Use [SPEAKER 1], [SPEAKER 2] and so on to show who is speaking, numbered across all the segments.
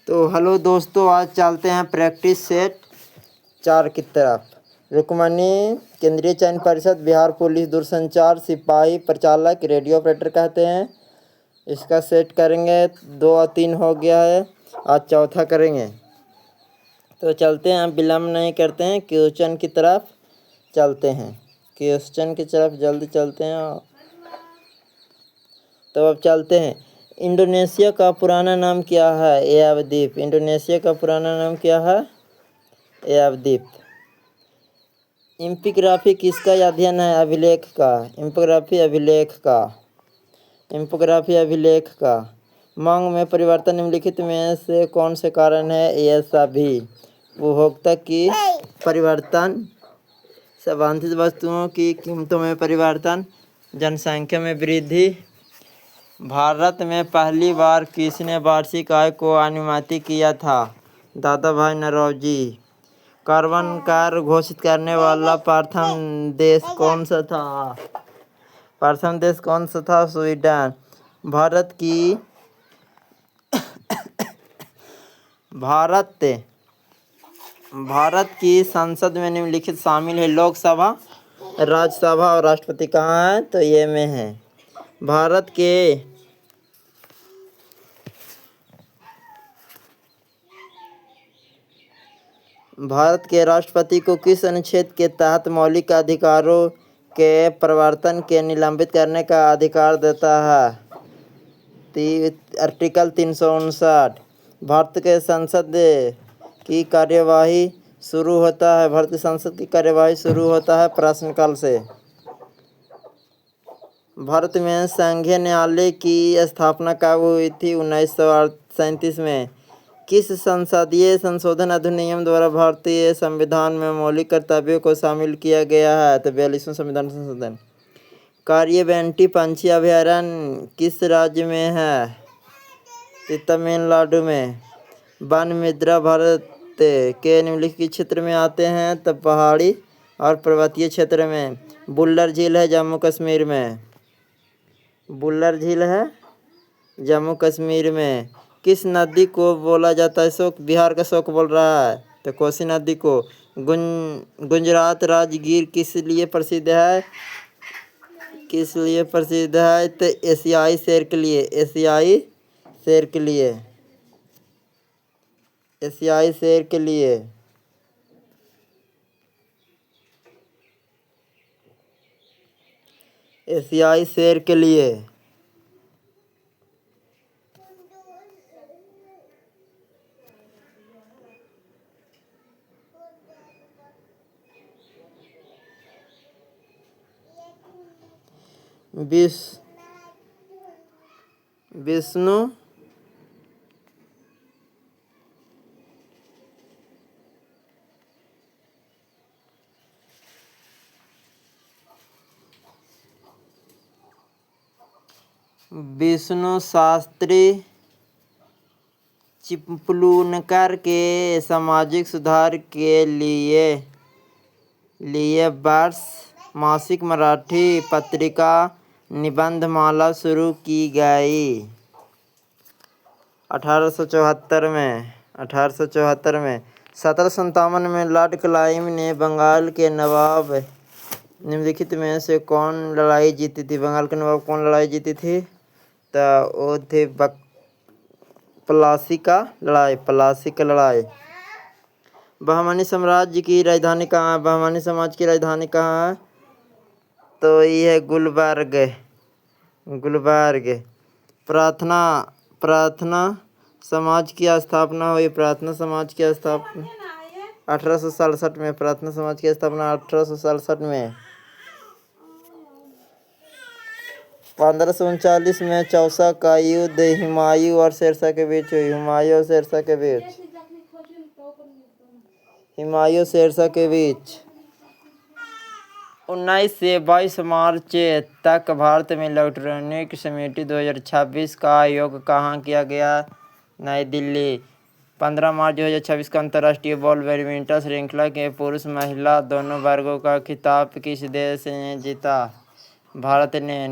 [SPEAKER 1] तो हेलो दोस्तों, आज चलते हैं प्रैक्टिस सेट 4 की तरफ। रुक्मणी केंद्रीय चयन परिषद, बिहार पुलिस, दूरसंचार, सिपाही, प्रचालक, रेडियो ऑपरेटर कहते हैं। इसका सेट करेंगे। 2 और 3 हो गया है, आज चौथा करेंगे। तो चलते हैं, विलम्ब नहीं करते हैं, क्वेश्चन की तरफ चलते हैं। क्वेश्चन की तरफ जल्दी चलते हैं। तो अब चलते हैं। इंडोनेशिया का पुराना नाम क्या है? यावद्वीप। इंडोनेशिया का पुराना नाम क्या है? यावद्वीप। इम्पिग्राफी किसका अध्ययन है? अभिलेख का। इम्पोग्राफी अभिलेख का। इम्पोग्राफी अभिलेख का। मांग में परिवर्तन निम्नलिखित में से कौन से कारण है? ये सभी। उपभोक्ता की परिवर्तन, संबंधित वस्तुओं की कीमतों में परिवर्तन, जनसंख्या में वृद्धि। भारत में पहली बार किसने वार्षिक आय को अनुमति किया था? दादा भाई नौरोजी। कार्बन कर घोषित करने वाला प्रथम देश कौन सा था? प्रथम देश कौन सा था? स्वीडन। भारत की संसद में निम्नलिखित शामिल है? लोकसभा, राज्यसभा और राष्ट्रपति कहाँ है? तो ये में है। भारत के राष्ट्रपति को किस अनुच्छेद के तहत मौलिक अधिकारों के प्रवर्तन के निलंबित करने का अधिकार देता है? आर्टिकल 359। भारत के संसद की कार्यवाही शुरू होता है। भारत की संसद की कार्यवाही शुरू होता है प्रश्नकाल से। भारत में संघीय न्यायालय की स्थापना कब हुई थी? 1937 में। किस संसदीय संशोधन अधिनियम द्वारा भारतीय संविधान में मौलिक कर्तव्यों को शामिल किया गया है? तो 42वां संविधान संशोधन। कार्यबेंटी पंछी अभयारण्य किस राज्य में है? तमिलनाडु में। वन मृदा भारत के निम्नलिखित क्षेत्र में आते हैं? तो पहाड़ी और पर्वतीय क्षेत्र में। बुल्लर झील है जम्मू कश्मीर में। बुल्लर झील है जम्मू कश्मीर में। किस नदी को बोला जाता है शोक? बिहार का शोक बोल रहा है तो कोसी नदी को। गुजरात राजगीर किस लिए प्रसिद्ध है? किस लिए प्रसिद्ध है? तो एशियाई शेर के लिए। एशियाई शेर के लिए। एशियाई शेर के लिए। एशियाई शेर के लिए। विष्णु शास्त्री चिपलूनकर के सामाजिक सुधार के लिए वर्ष मासिक मराठी पत्रिका निबंधमाला शुरू की गई। 1874 में। 1874 में। 1757 में लॉर्ड क्लाइव ने बंगाल के नवाब निम्नलिखित में से कौन लड़ाई जीती थी? बंगाल के नवाब कौन लड़ाई जीती थी? तो वो थे प्लासी का लड़ाई। बहमनी साम्राज्य की राजधानी कहाँ है? बहमनी समाज की राजधानी कहाँ है? तो ये है गुलबर्ग। प्रार्थना समाज की स्थापना हुई। प्रार्थना समाज की स्थापना 1867 में। प्रार्थना समाज की स्थापना 1867 में। 1539 में चौसा का युद्ध हुमायूं और शेरशाह के बीच हुई। हुमायूं और शेरशाह के बीच। 19 से 22 मार्च तक भारत में इलेक्ट्रॉनिक समिति 2026 का आयोजन कहाँ किया गया? नई दिल्ली। 15 मार्च 2026 को अंतर्राष्ट्रीय बॉल बैडमिंटन श्रृंखला के पुरुष महिला दोनों वर्गों का खिताब किस देश ने जीता? भारत ने।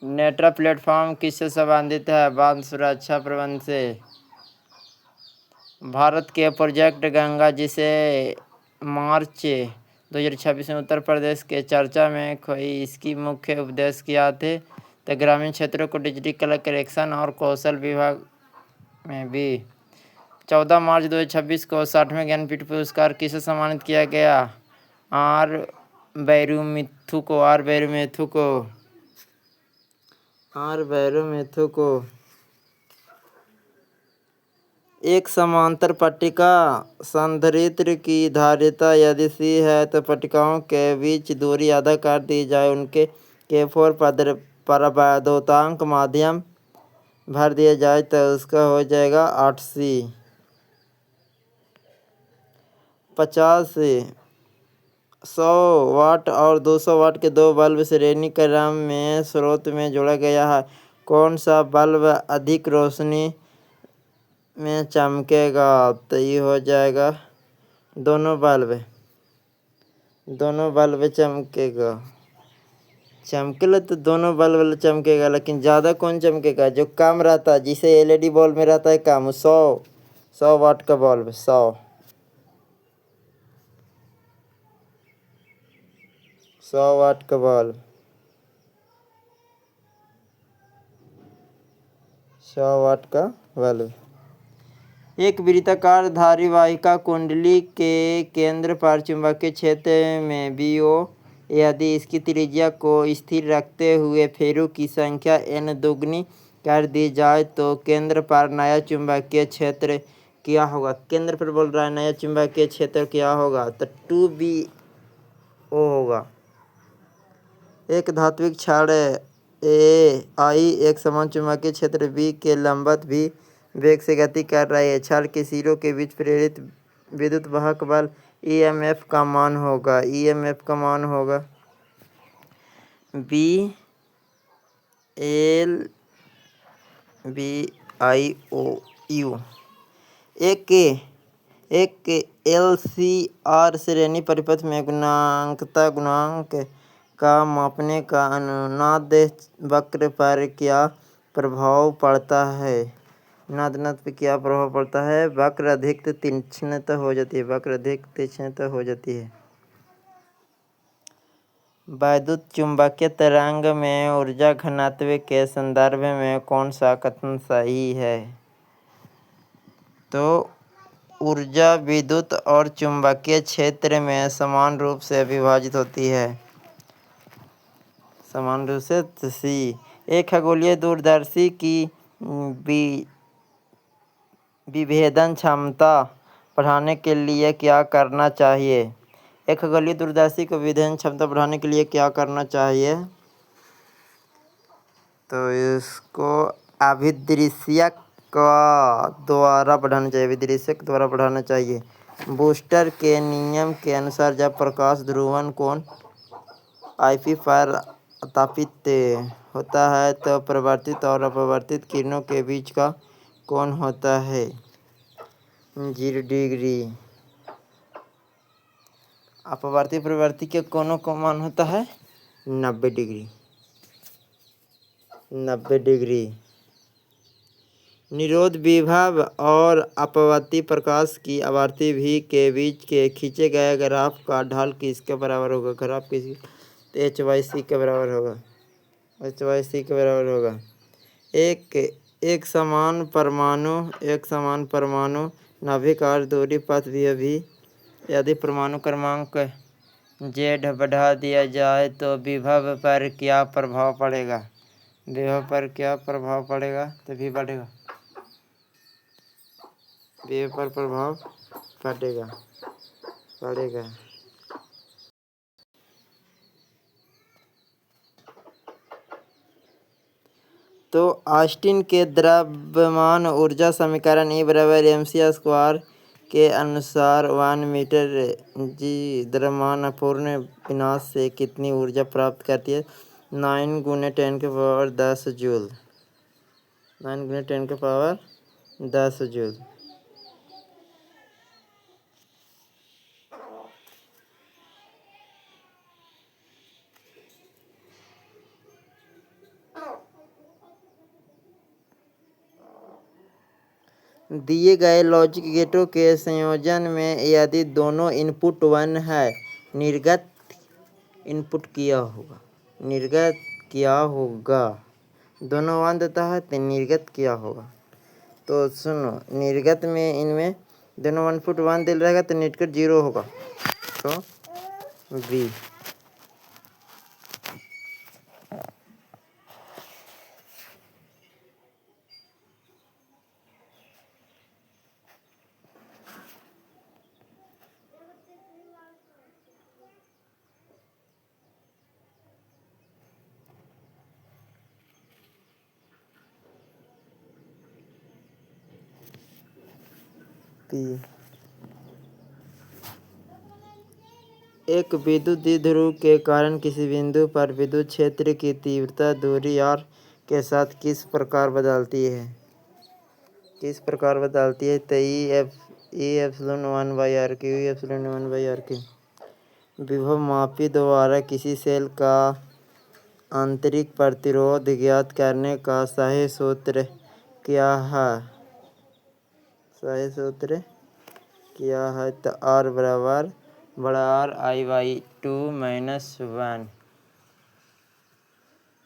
[SPEAKER 1] नेट्रा प्लेटफॉर्म किससे संबंधित है? बांध सुरक्षा प्रबंध से। भारत के प्रोजेक्ट गंगा, जिसे मार्च 2026 में उत्तर प्रदेश के चर्चा में खोई, इसकी मुख्य उद्देश्य क्या थे? तो ग्रामीण क्षेत्रों को डिजिटल करेक्शन और कौशल विभाग में भी। 14 मार्च 2026 को 60वें ज्ञानपीठ पुरस्कार किसे सम्मानित किया गया? आर बैरुमिथु को। एक समांतर पट्टिका संधारित्र की धारिता यदि सी है तो पट्टिकाओं के बीच दूरी आधा कर दी जाए, उनके K4 प्रबाधोतांक माध्यम भर दिया जाए तो उसका हो जाएगा 8C। 50, 100 वाट और 200 वाट के दो बल्ब श्रेणी क्रम में स्रोत में जोड़ा गया है। कौन सा बल्ब अधिक रोशनी में चमकेगा? तो ये हो जाएगा दोनों बल्ब चमकेगा तो दोनों बल्ब चमकेगा, लेकिन ज़्यादा कौन चमकेगा? जो कम रहता है, जिसे LED बल्ब में रहता है कम, 100 वाट का बल्ब, 100 वाट का बल्ब, 100 वाट का बल्ब। एक वृत्ताकार धारीवाहिका कुंडली के केंद्र पर चुंबकीय क्षेत्र में BO यदि इसकी त्रिज्या को स्थिर रखते हुए फेरों की संख्या N दोगुनी कर दी जाए तो केंद्र पर नया चुंबकीय क्षेत्र क्या होगा? केंद्र पर बोल रहा है नया चुंबकीय क्षेत्र क्या होगा? तो 2BO होगा। एक धात्विक छड़ AI एक समान चुंबकीय क्षेत्र B के लंबवत भी वेग से गति कर रही है। छड़ के सिरों के बीच प्रेरित विद्युत वाहक बल EMF का मान होगा BLBIOU। एक LCR श्रेणी परिपथ में गुणांक का मापने का अनुनाद वक्र पर क्या प्रभाव पड़ता है? अनुनाद पर क्या प्रभाव पड़ता है? वक्र अधिक तीक्ष्णता हो जाती है। वैद्युत चुंबकीय तरंग में ऊर्जा घनत्व के संदर्भ में कौन सा कथन सही है? तो ऊर्जा विद्युत और चुंबकीय क्षेत्र में समान रूप से विभाजित होती है। तो सी। एक खगोलीय दूरदर्शी की विभेदन क्षमता बढ़ाने के लिए क्या करना चाहिए? एक खगोलीय दूरदर्शी को विभेदन क्षमता बढ़ाने के लिए क्या करना चाहिए? तो इसको अभिदृश्यक द्वारा बढ़ाना चाहिए। बूस्टर के नियम के अनुसार जब प्रकाश ध्रुवण कोण IP पर तापित होता है तो परावर्तित और अपवर्तित किरणों के बीच का कोण होता है 0 डिग्री। अपवर्तित परावर्तित के कोणों का मान होता है 90 डिग्री। निरोध विभव और अपवर्तित प्रकाश की आवृत्ति V के बीच के खींचे गए ग्राफ का ढाल किसके बराबर होगा? HYC के बराबर होगा। एक समान परमाणु नाभिकार दूरी पथ भी यदि परमाणु क्रमांक Z बढ़ा दिया जाए तो विभव पर क्या प्रभाव पड़ेगा? तो भी बढ़ेगा। विभव पर प्रभाव पड़ेगा। तो ऑस्टिन के द्रव्यमान ऊर्जा समीकरण E = mc² के अनुसार 1 मीटर G द्रव्यमान अपूर्ण विनाश से कितनी ऊर्जा प्राप्त करती है? 9 × 10⁻10 जूल। 9 × 10⁻10 जूल। दिए गए लॉजिक गेटों के संयोजन में यदि दोनों इनपुट 1 है, निर्गत इनपुट किया होगा। दोनों 1 देता है तो निर्गत क्या होगा। तो सुनो, निर्गत में इनमें दोनों इनपुट 1 दिल रहेगा तो निर्गत 0 होगा। तो बी। एक विद्युत द्विध्रुव के कारण किसी बिंदु पर विद्युत क्षेत्र की तीव्रता दूरी r के साथ किस प्रकार बदलती है। तो ई एप्सिलॉन 1/r क्यू। विभव मापी द्वारा किसी सेल का आंतरिक प्रतिरोध ज्ञात करने का सही सूत्र क्या है। तो R बराबर R I/2 - 1।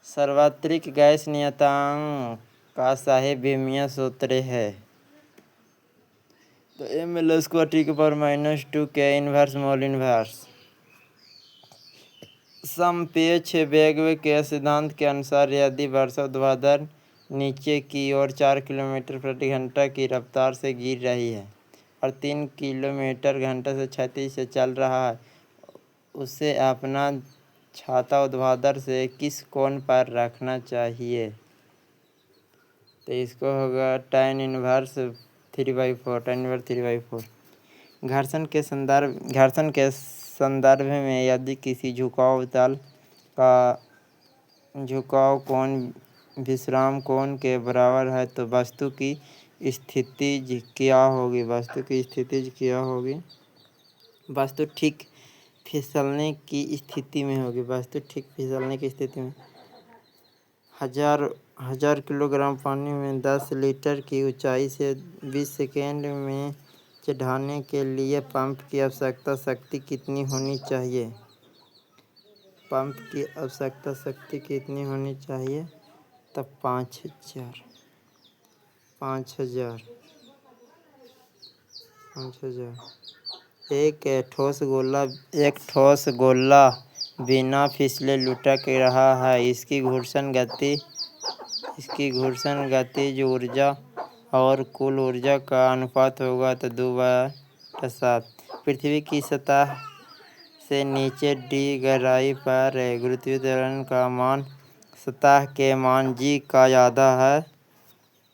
[SPEAKER 1] सार्वत्रिक गैस नियतांक का सही विमीय सूत्र है। तो mL² T⁻² K inverse mole inverse. सापेक्ष वेग के सिद्धांत के अनुसार यदि वर्षा ऊर्ध्वाधर नीचे की ओर 4 किलोमीटर प्रति घंटा की रफ्तार से गिर रही है और 3 किलोमीटर घंटा से क्षितिज से चल रहा है, उसे अपना छाता ऊर्ध्वाधर से किस कोण पर रखना चाहिए। तो इसको होगा tan इनवर्स 3/4। घर्षण के संदर्भ में यदि किसी झुकाव तल का झुकाव कोण विश्राम कोण के बराबर है तो वस्तु की स्थितिज क्या होगी। वस्तु ठीक फिसलने की स्थिति में होगी। 1000 किलोग्राम पानी में 10 लीटर की ऊंचाई से 20 सेकेंड में चढ़ाने के लिए पंप की आवश्यकता शक्ति कितनी होनी चाहिए। तब 5000। एक ठोस गोला बिना फिसले लुढ़क रहा है। इसकी घूर्षण गतिज ऊर्जा और कुल ऊर्जा का अनुपात होगा तो 2/7। पृथ्वी की सतह से नीचे d गहराई पर गुरुत्वीय त्वरण का मान सतह के मान g का ज़्यादा है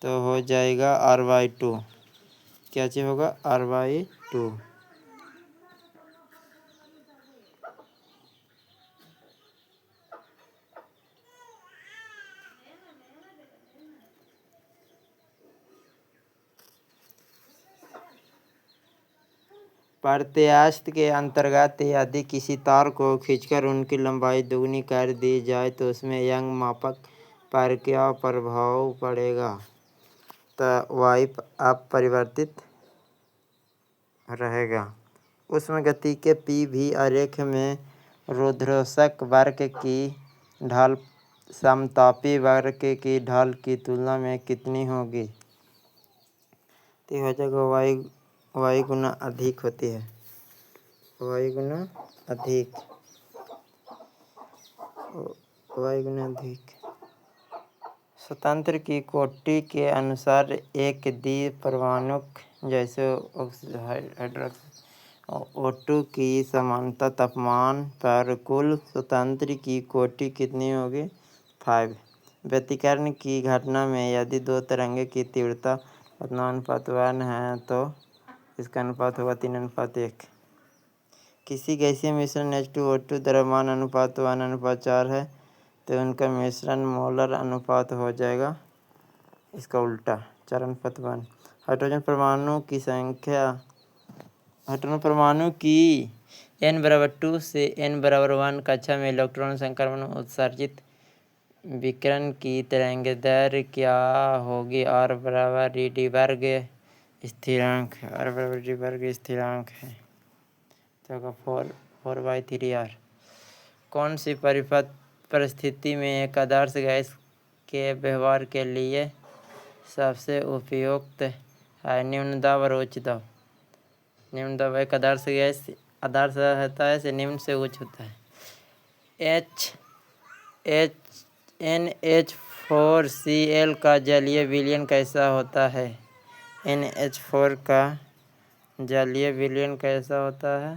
[SPEAKER 1] तो हो जाएगा r/2। क्या चीज़ होगा r/2। प्रत्यास्थ के अंतर्गत यदि किसी तार को खींचकर उनकी लंबाई दोगुनी कर दी जाए तो उसमें यंग मापक पर क्या प्रभाव पड़ेगा। तो वाई अपरिवर्तित रहेगा। ऊष्मगति के पी भी आरेख में रुद्धोष्मक वक्र की ढाल समतापी वक्र की ढाल की तुलना में कितनी होगी। तो हो जाएगा y गुना अधिक होती है। y गुना अधिक। स्वतंत्र की कोटि के अनुसार एक द्विपरमाणुक जैसे O2 की समानता तापमान पर कुल स्वतंत्र की कोटि कितनी होगी 5। व्यतिकरण की घटना में यदि दो तरंगे की तीव्रता 1 है तो इसका अनुपात होगा 3:1। किसी गैसीय मिश्रण H2O2 द्रव्यमान अनुपात 1:4 है तो उनका मिश्रण मोलर अनुपात हो जाएगा इसका उल्टा 4:1। हाइड्रोजन परमाणु की n=2 से n=1 कक्षा में इलेक्ट्रॉन संक्रमण उत्सर्जित विकिरण की तरंगदैर्घ्य क्या होगी। r = d वर्ग स्थिरांक है, R बराबर D वर्ग स्थिरांक है। तो होगा 4/3R। कौन सी परिस्थिति में एक आदर्श गैस के व्यवहार के लिए सबसे उपयुक्त है? निम्न दाब और उच्च दाब। निम्न दाब एक आदर्श गैस आदर्श होता है, से निम्न से उच्च होता है। NH4Cl का जलीय विलयन कैसा होता है? NH4 का जलीय विलयन कैसा होता है?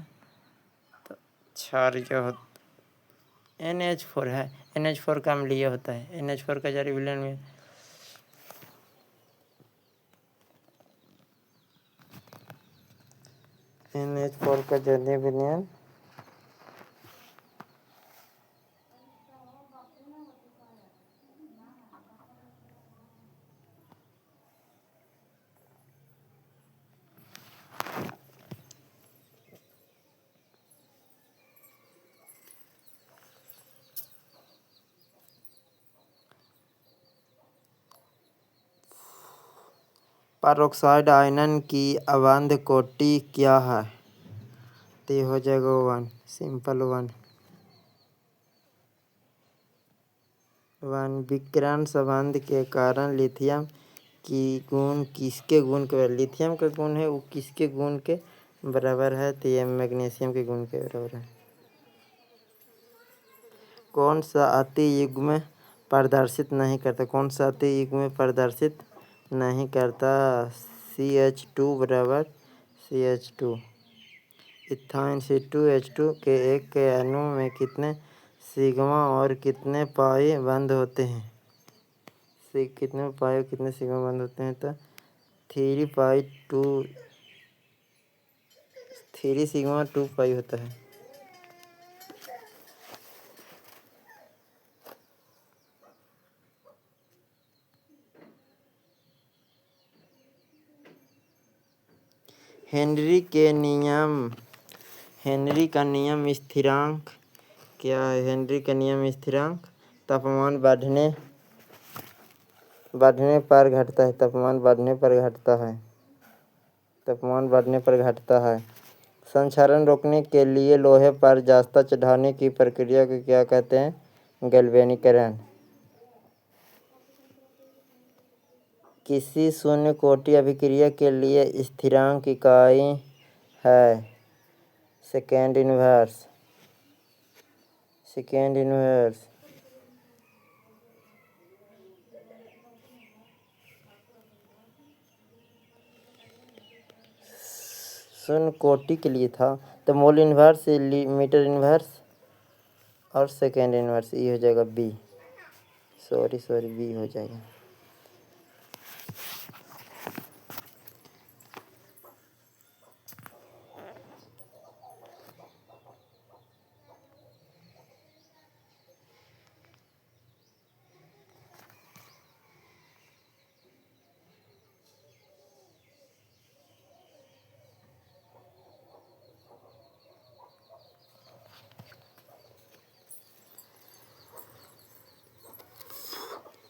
[SPEAKER 1] तो क्षारीय होता NH4 है, NH4 का अम्लीय होता है। NH4 का जलीय विलयन में NH4 का जलीय विलयन परऑक्साइड आयन की अवंध कोटि क्या है? तो ये हो जाएगा 1, सिंपल 1। विकिरण संबंध के कारण लिथियम की गुण किसके गुण के लिथियम का गुण है वो किसके गुण के बराबर है? तो ये मैग्नीशियम के गुण के बराबर है। कौन सा अति युग्म प्रदर्शित नहीं करता? कौन सा अति युग्म प्रदर्शित नहीं करता? CH2 बराबर CH2। इथाइन C2H2 के एक के अणु में कितने सिग्मा और कितने पाई बंद होते हैं? कितने पाई और कितने सिग्मा बंद होते हैं? तो 3 सिग्मा 2 पाई होता है। हेनरी का नियम स्थिरांक क्या है? हेनरी का नियम स्थिरांक तापमान बढ़ने पर घटता है। तापमान बढ़ने पर घटता है। संक्षारण रोकने के लिए लोहे पर जस्ता चढ़ाने की प्रक्रिया को क्या कहते हैं? गैल्वेनीकरण। किसी शून्य कोटि अभिक्रिया के लिए स्थिरांक इकाई है? Second inverse. शून्य कोटि के लिए था तो मोल इनवर्स, मीटर इनवर्स और सेकेंड इनवर्स। ये हो जाएगा बी। सॉरी बी हो जाएगा।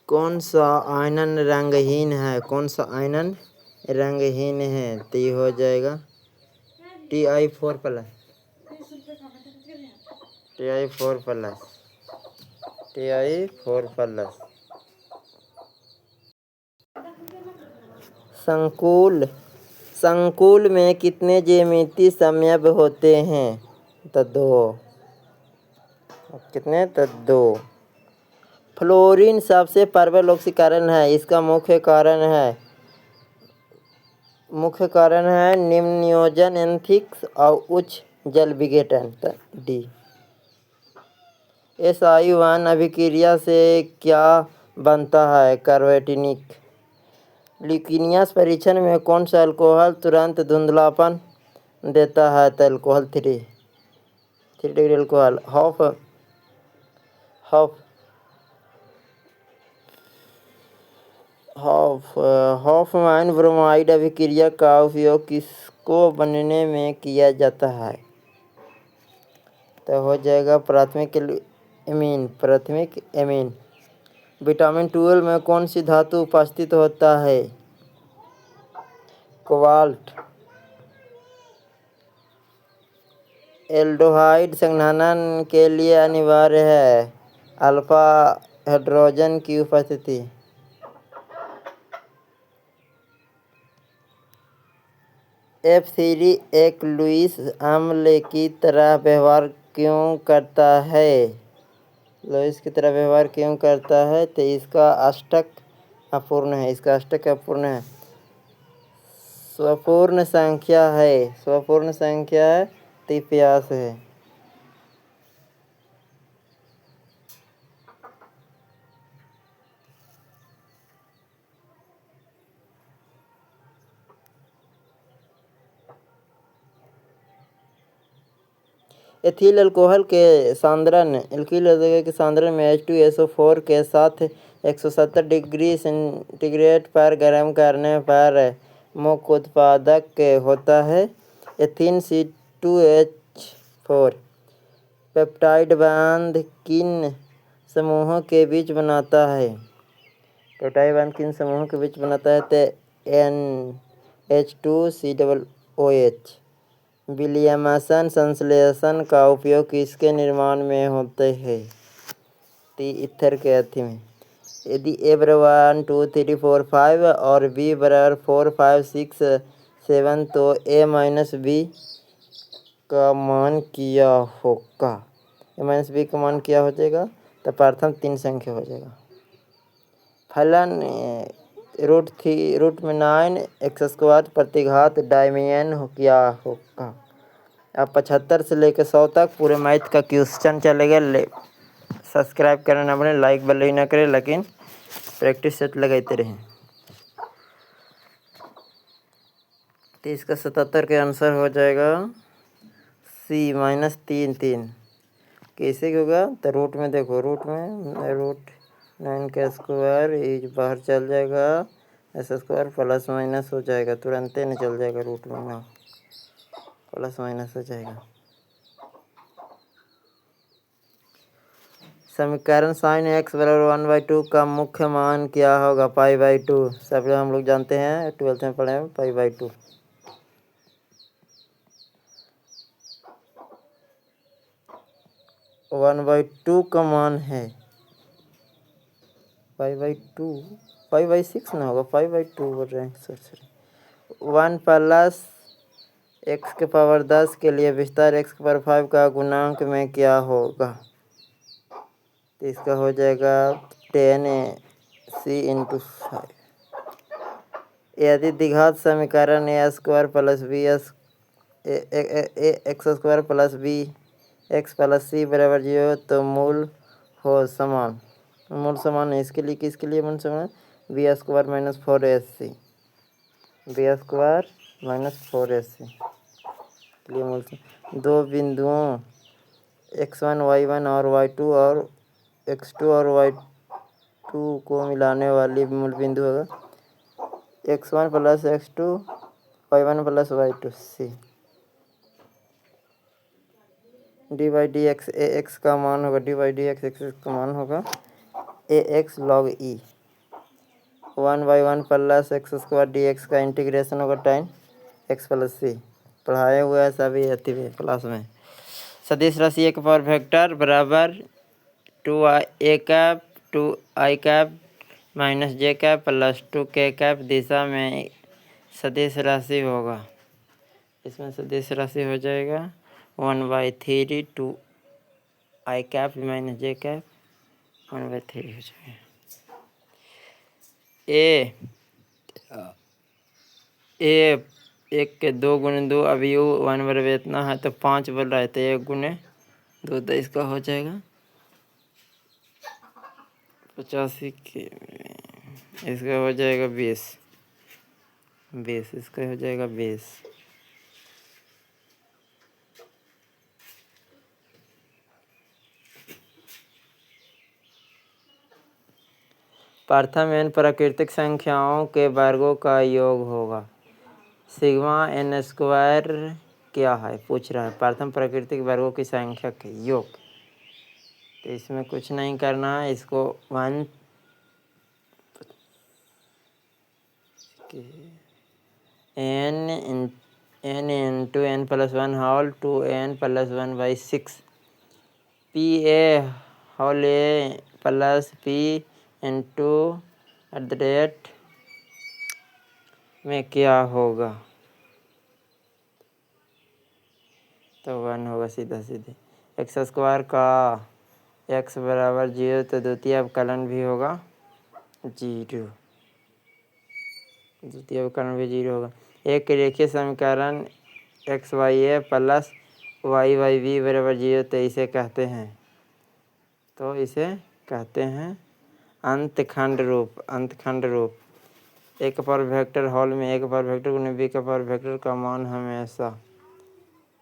[SPEAKER 1] कौन सा आयन रंगहीन है? कौन सा आयन रंगहीन है? तो ये हो जाएगा Ti4 प्लस। संकुल में कितने ज्यामितीय समन्वय होते हैं? तो 2। कितने? तो 2। फ्लोरीन सबसे प्रबल ऑक्सीकरण है। इसका मुख्य कारण है निम्न नियोजन एथिक्स और उच्च जल विघटन। डी। SiO1 अभिक्रिया से क्या बनता है? कार्बोनेटिक। ल्यूकीनियास परीक्षण में कौन सा अल्कोहल तुरंत धुंधलापन देता है? तो alcohol 3 degree alcohol. Hoffmann bromide अभिक्रिया का उपयोग किसको बनने में किया जाता है? तो हो जाएगा प्राथमिक एमीन। विटामिन 12 में कौन सी धातु उपस्थित होता है? कोबाल्ट। एल्डिहाइड संघनन के लिए अनिवार्य है अल्फा हाइड्रोजन की उपस्थिति। F3 एक लुईस अम्ल की तरह व्यवहार क्यों करता है? लुईस की तरह व्यवहार क्यों करता है? तो इसका अष्टक अपूर्ण है। स्वपूर्ण संख्या है तो प्रयास है। एथिल अल्कोहल के सांद्रण में H2SO4 के साथ 170 डिग्री सेंटीग्रेड पर गर्म करने पर मुख्य उत्पादक होता है एथीन C2H4। पेप्टाइड बांध किन समूहों के बीच बनता है? तो NH2COOH। विलियमसन संश्लेषण का उपयोग किसके निर्माण में होता है? ईथर के अर्थी में। यदि A बराबर 1 2 3 4 5 और B बराबर 4 5 6 7 तो A माइनस B का मान क्या होगा? हो जाएगा तो प्रथम 3 संख्या हो जाएगा। फलन रूट में 9 x² प्रतिघात डायमियन क्या होगा? अब 75 से लेकर 100 तक पूरे मैथ का क्वेश्चन चलेगा। सब्सक्राइब करना ना भूलें, लाइक भले ही ना करें लेकिन प्रैक्टिस सेट लगाते रहें। तो इसका 77 के आंसर हो जाएगा C -3 कैसे होगा? तो रूट में देखो, रूट 9 का स्क्वायर बाहर चल जाएगा, S² प्लस माइनस हो जाएगा, तुरंत ही चल जाएगा, रूट में 9 प्लस माइनस हो जाएगा। समीकरण sin x बराबर 1/2 का मुख्य मान क्या होगा? π/2। सब लोग हम लोग जानते हैं, 12th में पढ़े हैं π/2। वन बाई टू का मान है π/6 ना होगा, π/2 बोल रहे हैं। सॉरी 1 प्लस x के पावर 10 के लिए विस्तार x के पावर 5 का गुणांक में क्या होगा? तो इसका हो जाएगा 10c × 5। यदि द्विघात समीकरण a² plus b x² plus b x plus c बराबर 0 तो मूल समान है। इसके लिए किसके लिए मूल समान? b² माइनस 4ac के लिए मूल समान। दो बिंदुओं x1 y1 और y2 और x2 और y2 को मिलाने वाली मूल बिंदु होगा x1 plus x2 y1 plus y2 c। dy/dx ax का मान होगा ax log e। 1/1 plus x² dx का इंटीग्रेशन होगा tan x प्लस c। पढ़ाया हुआ है सभी अति क्लास में। सदिश राशि एक पावर वेक्टर बराबर 2i cap minus j cap plus 2k cap दिशा में सदिश राशि होगा। इसमें सदिश राशि हो जाएगा 1/3 2i cap minus j cap 1/3 हो जाएगा। ए 1 के 2 गुने 2 अवयव 1 बराबर इतना है तो 5 बोल रहा है, तो 1 गुने 2 तो इसका हो जाएगा 85 के, इसका हो जाएगा 20 इसका हो जाएगा 20। प्रथम n प्राकृतिक संख्याओं के वर्गों का योग होगा। सिग्मा n² क्या है पूछ रहा है? प्रथम प्राकृतिक वर्गों की संख्या के योग। तो इसमें कुछ नहीं करना है, इसको 1 n into n plus 1 whole to n plus 1 by 6 p a whole a plus p into at the rate में क्या होगा? तो 1 होगा सीधा सीधे। एक्स स्क्वायर का x बराबर 0 तो द्वितीय अवकलन भी होगा 0, द्वितीय अवकलन भी 0 होगा। एक रेखीय समीकरण एक्स वाई ए प्लस वाई वाई बी बराबर 0 तो इसे कहते हैं अंतखंड रूप। एक पर वेक्टर हॉल में एक पर वेक्टर गुणा बी का पर वेक्टर का मान हमेशा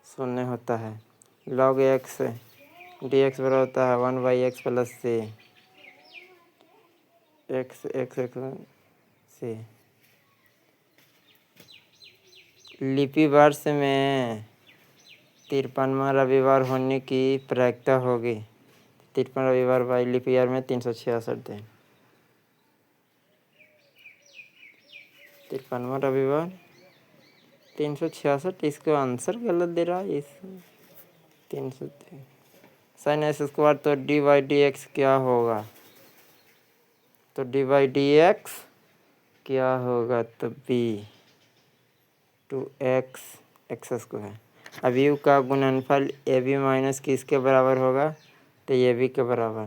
[SPEAKER 1] 0 होता है। log x dx बराबर होता है 1/x प्लस c c। लिपि वर्ष में 53वां रविवार होने की प्रायिकता होगी। 53वां रविवार बाई लिपि ईयर में 366 दिन। 53वां रविवार 366, इसको आंसर गलत दे रहा है। इस 303 साइन एक्स स्क्वायर तो डी बाई डी एक्स क्या होगा? तो डी बाई डी एक्स क्या होगा? तो बी 2x एक्स स्क्वायर। अवयव का गुणनफल ए बी माइनस किसके बराबर होगा? तो ए बी के बराबर।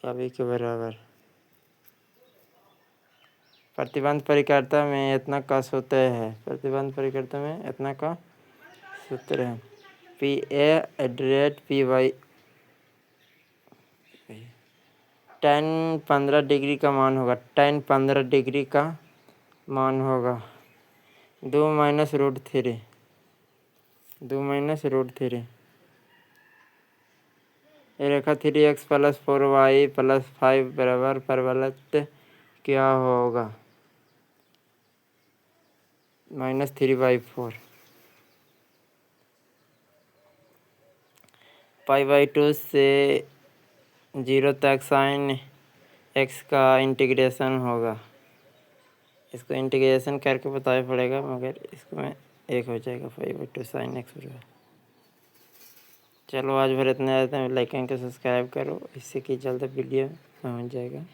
[SPEAKER 1] ए बी के बराबर। प्रतिबंध परिकर्ता में इतना का सूत्र है। प्रतिबंध परिकर्ता में इतना का सूत्र है P A at P Y. tan 15 degree का मान होगा। tan 15 डिग्री का मान होगा 2 माइनस रूट थ्री। ये रेखा 3x प्लस 4y प्लस 5 बराबर परवलत क्या होगा? -3/4। π/2 से 0 तक साइन x का इंटीग्रेशन होगा। इसको इंटीग्रेशन करके बताना पड़ेगा, मगर इसको में 1 हो जाएगा। 5/2 साइन x बराबर। चलो आज भर इतना आते हैं। लाइक एंड सब्सक्राइब करो, इससे कि जल्द वीडियो पहुंच जाएगा।